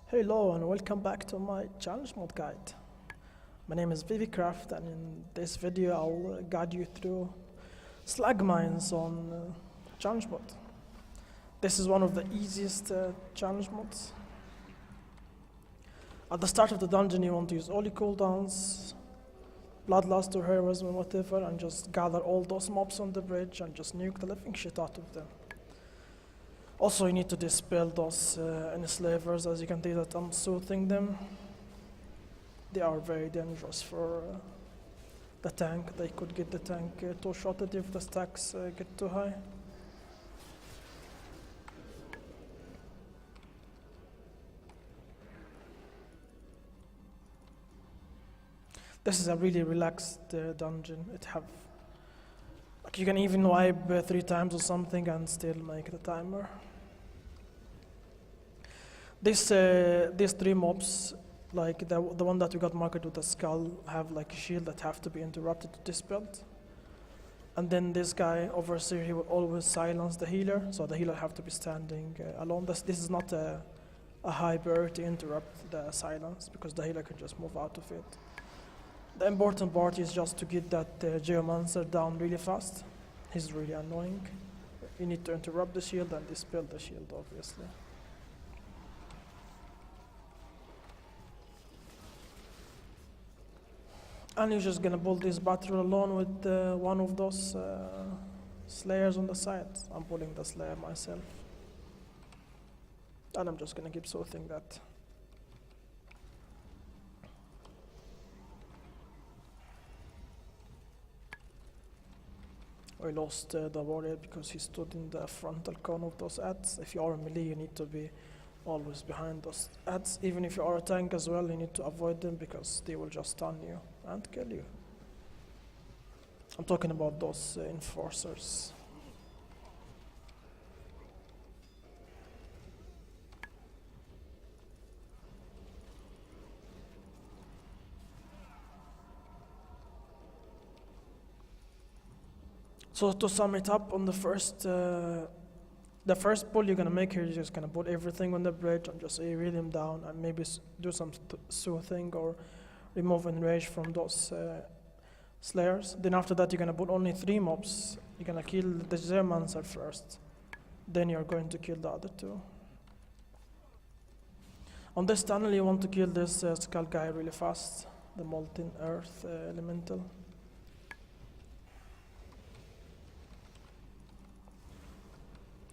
Hello and welcome back to my challenge mode guide. My name is VVCraft and in this video I'll guide you through slag mines on challenge mode. This is one of the easiest challenge modes. At the start of the dungeon you want to use all your cooldowns, bloodlust or heroism or whatever, and just gather all those mobs on the bridge and just nuke the living shit out of them. Also, you need to dispel those enslavers, as you can see that I'm soothing them. They are very dangerous for the tank. They could get the tank two-shotted if the stacks get too high. This is a really relaxed dungeon. You can even wipe 3 times or something and still make the timer. These 3 mobs, like the one that we got marked with the skull, have like a shield that have to be interrupted to dispelled. And then this guy over here, he will always silence the healer, so the healer have to be standing alone. This is not a high priority to interrupt the silence, because the healer can just move out of it. The important part is just to get that Geomancer down really fast. He's really annoying. You need to interrupt the shield and dispel the shield, obviously. And you're just gonna build this battle alone with one of those slayers on the side. I'm pulling the slayer myself. And I'm just gonna keep soothing that. We lost the warrior because he stood in the frontal cone of those ads. If you are a melee, you need to be always behind those ads. Even if you are a tank as well, you need to avoid them because they will just stun you and kill you. I'm talking about those enforcers. So to sum it up, on the first pull you're gonna make here, you're just gonna put everything on the bridge and just reel him down and maybe do some soothing or remove enrage from those slayers. Then after that you're gonna put only 3 mobs. You're gonna kill the Geomancer first. Then you're going to kill the other 2. On this tunnel you want to kill this skull guy really fast, the molten earth elemental.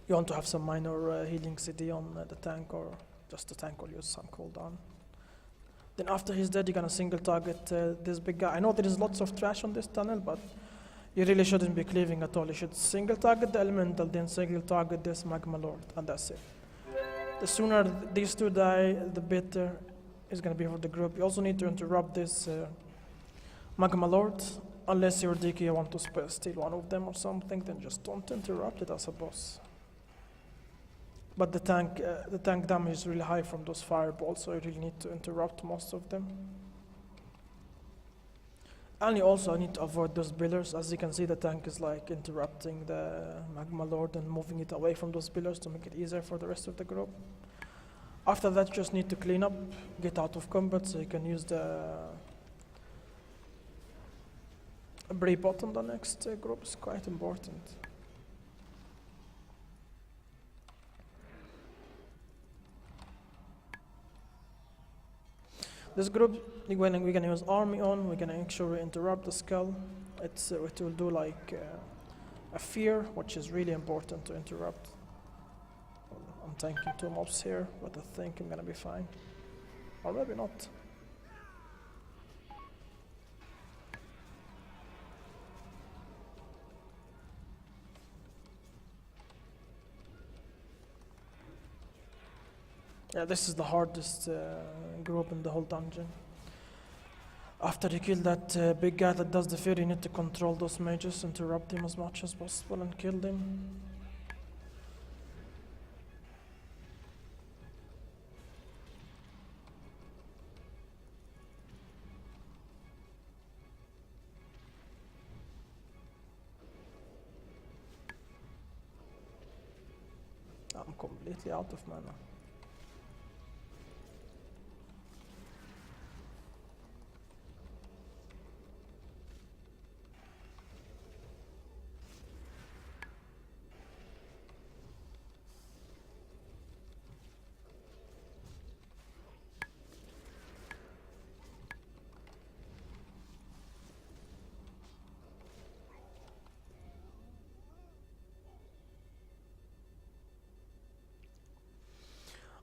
You want to have some minor healing CD on the tank, or just the tank will use some cooldown. Then after he's dead, you're gonna single target this big guy. I know there is lots of trash on this tunnel, but you really shouldn't be cleaving at all. You should single target the elemental, then single target this magma lord, and that's it. The sooner these 2 die, the better it's gonna be for the group. You also need to interrupt this magma lord, unless your DK want to steal one of them or something, then just don't interrupt it as a boss. But the tank damage is really high from those fireballs, so you really need to interrupt most of them. And you also need to avoid those pillars. As you can see, the tank is like interrupting the magma lord and moving it away from those pillars to make it easier for the rest of the group. After that, you just need to clean up, get out of combat, so you can use the pre-bot on the next group. It's quite important. This group, we're gonna use army on. We're gonna make sure we interrupt the skull. It will do like a fear, which is really important to interrupt. I'm tanking 2 mobs here, but I think I'm gonna be fine, or maybe not. Yeah, this is the hardest group in the whole dungeon. After you kill that big guy that does the fear, you need to control those mages, interrupt him as much as possible and kill them. I'm completely out of mana.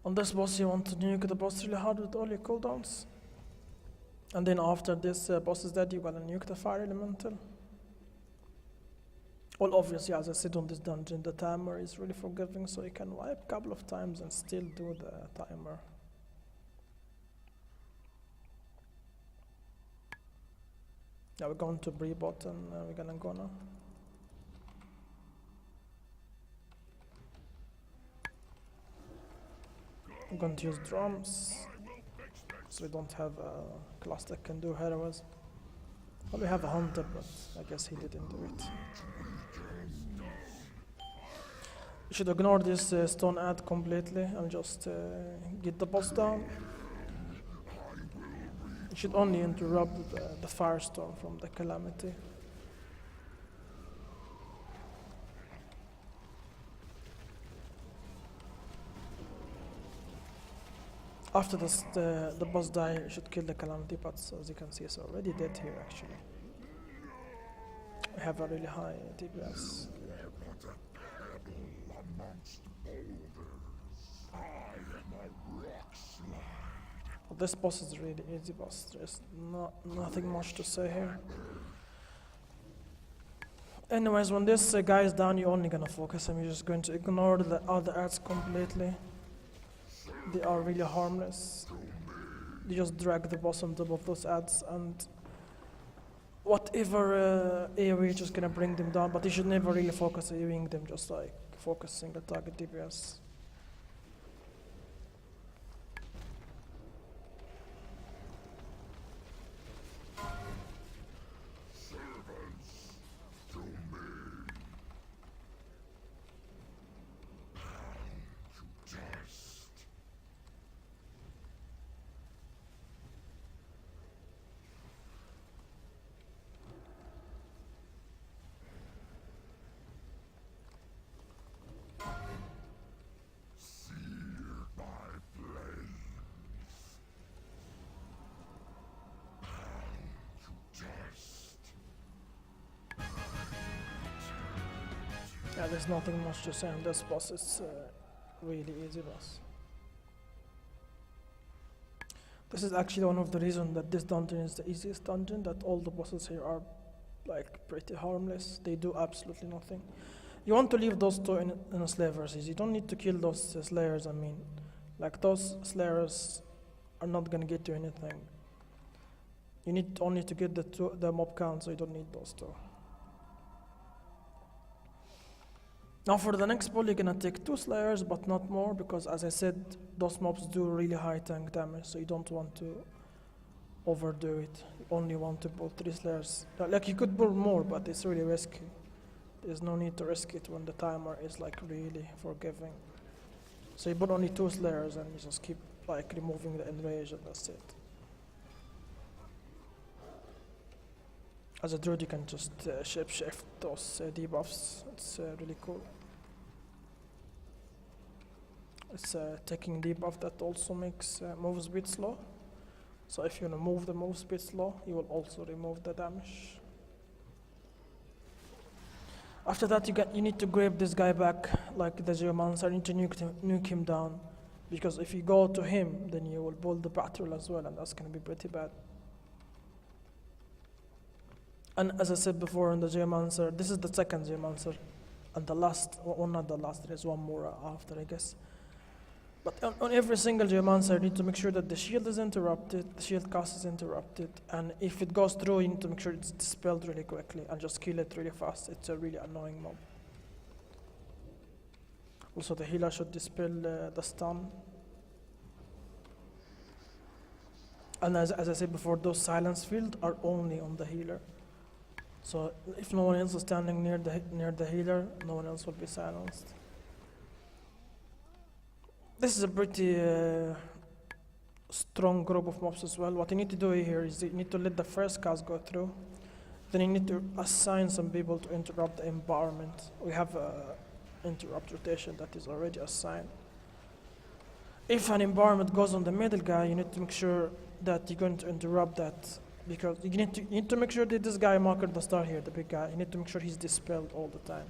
On this boss, you want to nuke the boss really hard with all your cooldowns. And then after this boss is dead, you're gonna nuke the fire elemental. Well, obviously, as I said on this dungeon, the timer is really forgiving, so you can wipe a couple of times and still do the timer. Now we're going to Bree-bot and we're gonna go now. I'm going to use drums, so we don't have a class that can do heroes. Well, we have a hunter, but I guess he didn't do it. You should ignore this stone ad completely and just get the boss down. You should only interrupt the firestorm from the calamity. After the boss die, you should kill the calamity, but as you can see, it's already dead here actually. We have a really high DPS. Well, this boss is really easy boss. There's nothing much to say here. Anyways, when this guy is down, you're only gonna focus him. You're just going to ignore the other ads completely. They are really harmless. You just drag the boss on top of those ads and whatever AoE is just gonna bring them down, but you should never really focus AoEing them, just like focus single target DPS. Yeah, there's nothing much to say on this boss. It's really easy boss. This is actually one of the reasons that this dungeon is the easiest dungeon, that all the bosses here are like pretty harmless. They do absolutely nothing. You want to leave those two in slavers. You don't need to kill those slayers. I mean, like those slayers are not gonna get you anything. You need only to get the mob count, so you don't need those two. Now for the next pull, you're gonna take 2 slayers, but not more, because as I said, those mobs do really high tank damage, so you don't want to overdo it. You only want to pull 3 slayers. Like you could pull more, but it's really risky. There's no need to risk it when the timer is like really forgiving. So you put only 2 slayers and you just keep like removing the enrage and that's it. As a druid, you can just shapeshift those debuffs. It's really cool. It's taking debuff that also makes move speed slow. So if you remove the move speed slow, you will also remove the damage. After that, you need to grab this guy back, like the Geomancer. You need to nuke him down, because if you go to him, then you will pull the battle as well, and that's going to be pretty bad. And as I said before in the Geomancer, this is the second Geomancer, and the last, well not the last, there is one more after, I guess. But on every single Geomancer, you need to make sure that the shield is interrupted, the shield cast is interrupted, and if it goes through, you need to make sure it's dispelled really quickly and just kill it really fast. It's a really annoying mob. Also, the healer should dispel the stun. And as I said before, those silence fields are only on the healer. So if no one else is standing near the healer, no one else will be silenced. This is a pretty strong group of mobs as well. What you need to do here is you need to let the first cast go through. Then you need to assign some people to interrupt the empowerment. We have an interrupt rotation that is already assigned. If an empowerment goes on the middle guy, you need to make sure that you're going to interrupt that, because you need to make sure that this guy marker the star here, the big guy, you need to make sure he's dispelled all the time.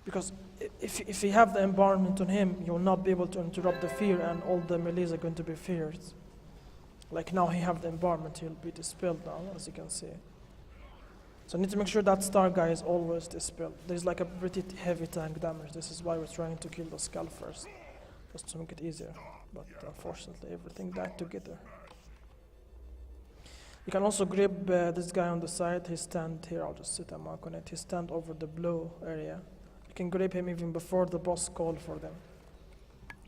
Because if you have the environment on him, you will not be able to interrupt the fear, and all the melees are going to be feared. Like now he have the environment, he'll be dispelled now, as you can see. So I need to make sure that star guy is always dispelled. There's like a pretty heavy tank damage. This is why we're trying to kill the skull first, just to make it easier. But unfortunately, everything died together. You can also grab this guy on the side. He stand here. I'll just set a mark on it. He stand over the blue area. You can grab him even before the boss call for them.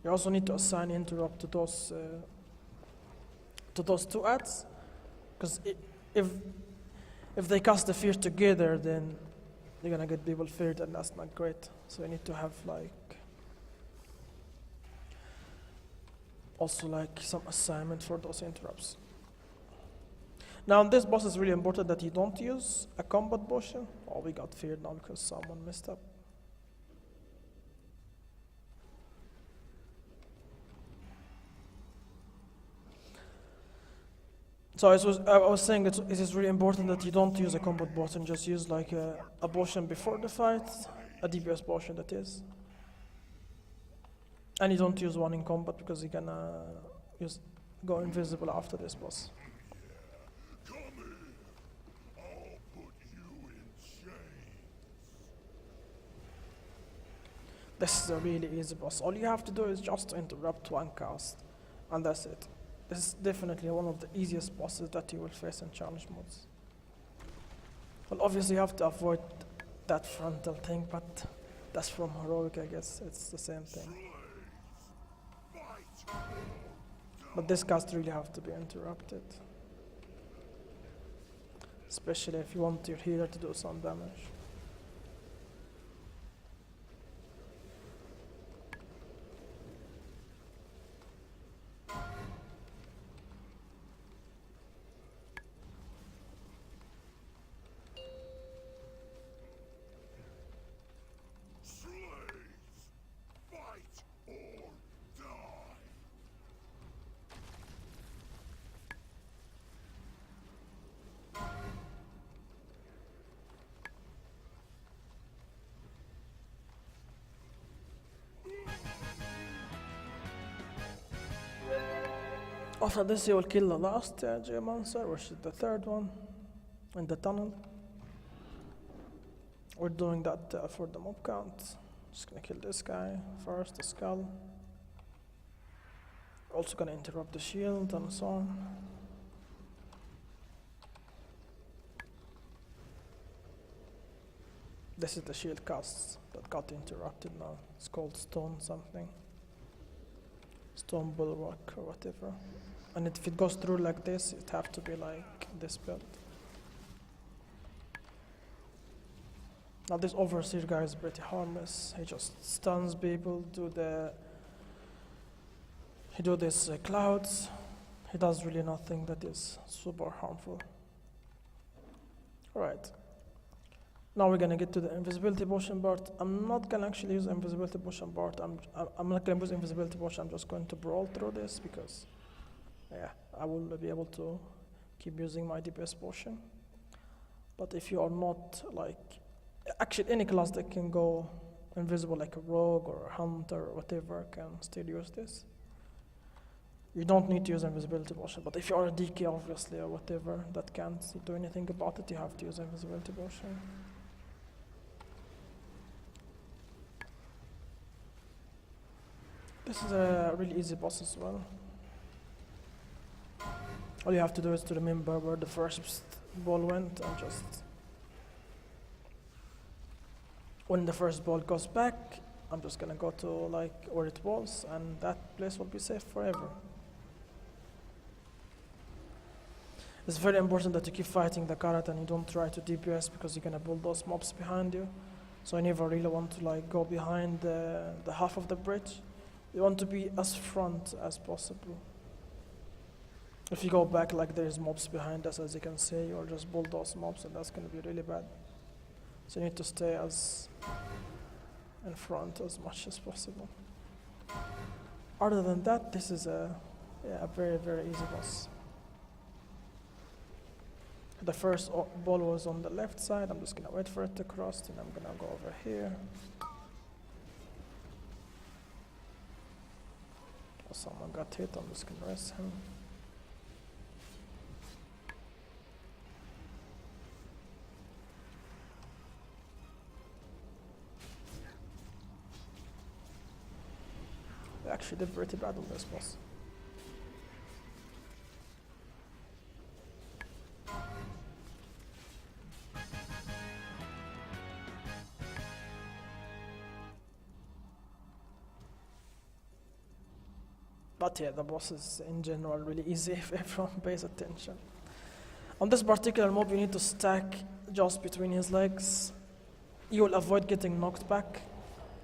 You also need to assign interrupt to those two ads, because if they cast the fear together, then they're gonna get people feared, and that's not great. So you need to have like also like some assignment for those interrupts. Now on this boss, it's really important that you don't use a combat potion. Oh, we got feared now because someone messed up. So I was saying it is really important that you don't use a combat potion, just use like a potion before the fight, a DPS potion that is. And you don't use one in combat because you're gonna go invisible after this boss. This is a really easy boss. All you have to do is just interrupt one cast, and that's it. This is definitely one of the easiest bosses that you will face in challenge modes. Well, obviously you have to avoid that frontal thing, but that's from heroic, I guess. It's the same thing. But this cast really have to be interrupted, especially if you want your healer to do some damage. After this, you will kill the last Geomancer, which is the third one, in the tunnel. We're doing that for the mob count. Just gonna kill this guy first, the skull. Also gonna interrupt the shield and so on. This is the shield cast that got interrupted now. It's called stone something. Stone bulwark or whatever. And if it goes through like this, it have to be like this build. Now this overseer guy is pretty harmless. He just stuns people, he do these clouds. He does really nothing that is super harmful. Alright. Now we're gonna get to the invisibility potion part. I'm not gonna actually use invisibility potion part. I'm not gonna use invisibility potion. I'm just going to brawl through this because, yeah, I will be able to keep using my DPS potion. But if you are not like, actually any class that can go invisible, like a rogue or a hunter or whatever, can still use this. You don't need to use invisibility potion. But if you are a DK, obviously, or whatever, that can't do anything about it, you have to use invisibility potion. This is a really easy boss as well. All you have to do is to remember where the first ball went and just... When the first ball goes back, I'm just gonna go to like where it was, and that place will be safe forever. It's very important that you keep fighting the carrot and you don't try to DPS because you're gonna pull those mobs behind you. So I never really want to like go behind the half of the bridge. You want to be as front as possible. If you go back like there's mobs behind us, as you can see, you'll just pull those mobs and that's going to be really bad. So you need to stay as in front as much as possible. Other than that, this is a very, very easy boss. The first ball was on the left side. I'm just going to wait for it to cross, and I'm going to go over here. someone got hit, I'm just gonna rest him. We actually did pretty bad on this boss. But yeah, the boss is in general really easy if everyone pays attention. On this particular mob, you need to stack just between his legs. You will avoid getting knocked back,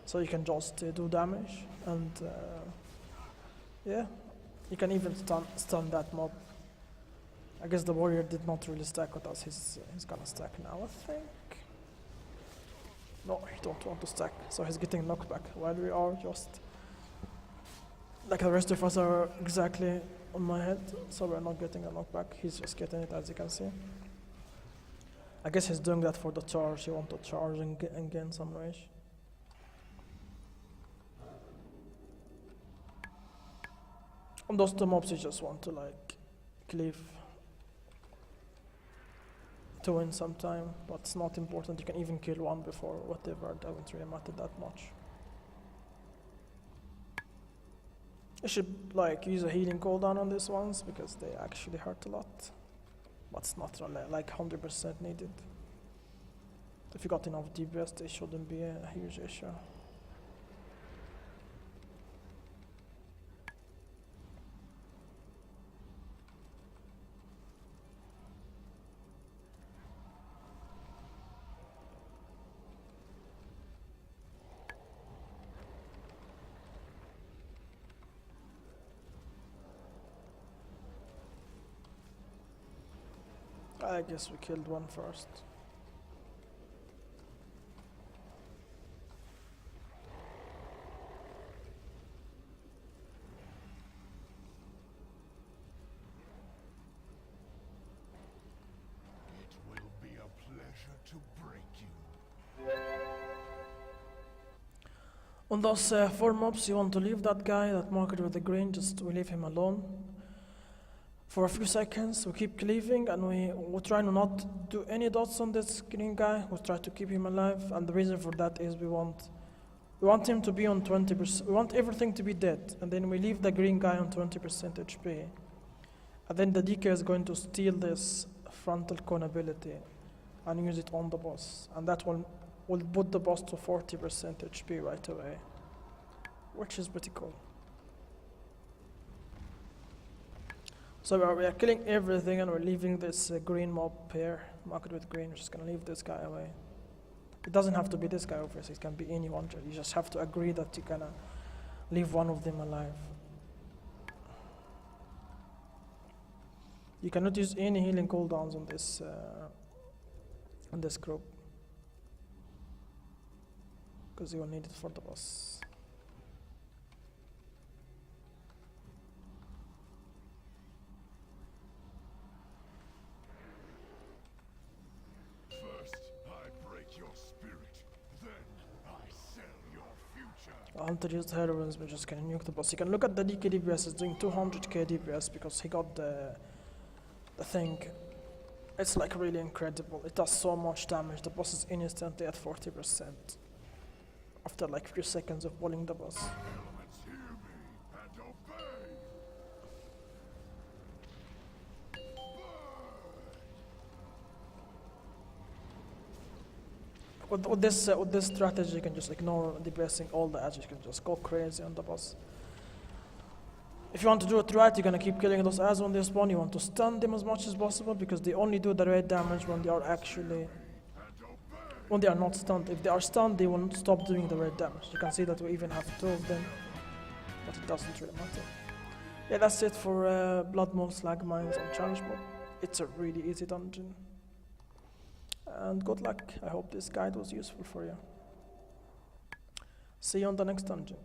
so you can just do damage. And yeah, you can even stun that mob. I guess the warrior did not really stack with us. He's gonna stack now, I think. No, he don't want to stack, so he's getting knocked back while we are just like the rest of us are exactly on my head, so we're not getting a knockback. He's just getting it, as you can see. I guess he's doing that for the charge. He wants to charge and gain some rage. On those two mobs, you just want to like cleave to win some time, but it's not important. You can even kill one before whatever. It doesn't really matter that much. You should like use a healing cooldown on these ones because they actually hurt a lot, but it's not really like 100% needed. If you got enough DPS, it shouldn't be a huge issue. I guess we killed one first. It will be a pleasure to break you. On those 4 mobs, you want to leave that guy that marked with the green, just we leave him alone. For a few seconds, we keep cleaving and we try to not do any dots on this green guy. We try to keep him alive, and the reason for that is we want him to be on 20%. We want everything to be dead, and then we leave the green guy on 20% HP. And then the DK is going to steal this frontal cone ability and use it on the boss, and that will put the boss to 40% HP right away, which is pretty cool. So we are killing everything and we're leaving this green mob here, marked with green. We're just gonna leave this guy away. It doesn't have to be this guy, obviously, it can be anyone. You just have to agree that you're gonna leave one of them alive. You cannot use any healing cooldowns on this group, because you will need it for the boss. Hunter used heroines, we're just gonna nuke the boss. You can look at the DK DPS, it's doing 200k DPS because he got the thing. It's like really incredible. It does so much damage. The boss is instantly at 40% after like few seconds of pulling the boss. With this strategy, you can just ignore DPSing all the ads. You can just go crazy on the boss. If you want to do it right, you're gonna keep killing those ads when they spawn. You want to stun them as much as possible because they only do the raid damage when they are not stunned. If they are stunned, they will stop doing the raid damage. You can see that we even have 2 of them, but it doesn't really matter. Yeah, that's it for bloodmaul slag mines on challenge mode. It's a really easy dungeon. And good luck. I hope this guide was useful for you. See you on the next dungeon.